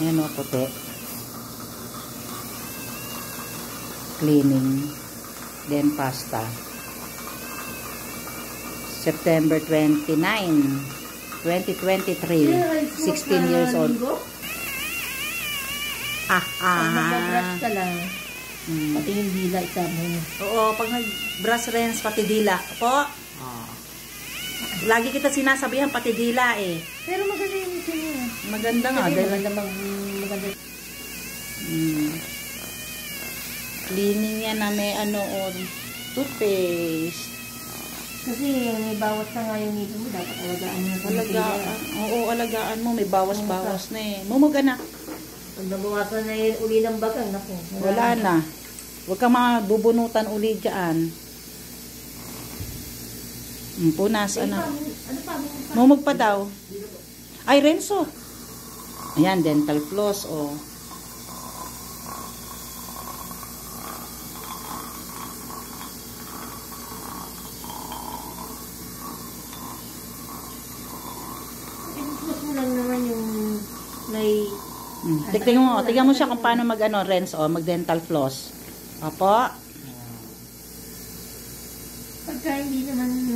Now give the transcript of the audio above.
Ayan o, puti. Cleaning. Then pasta. September 29, 2023. 16 years old. Mag-brush ka lang. Pati yung dila, isama mo. Oo, pag nag-brush rinse, pati dila. Po? Lagi kita sinasabihan, pati dila eh. Pero maganda yung ito niya. Maganda nga. Maganda. Cleaning yan na may toothpaste. Kasi may bawas na nga yung ngipin mo, dapat alagaan mo. Alagaan. Oo, alagaan mo. May bawas-bawas na eh. Mumuga na. Pag nabawasan na yun uli ng bagang, naku. Wala na. Huwag kang mabubunutan uli dyan. Punas, ano. Mumug pa daw. Ay, Renzo. Ayan, dental floss, oh. Mas mo lang naman yung may... Tignan mo siya kung paano Renzo, mag-dental floss. Opo. Pagka hindi naman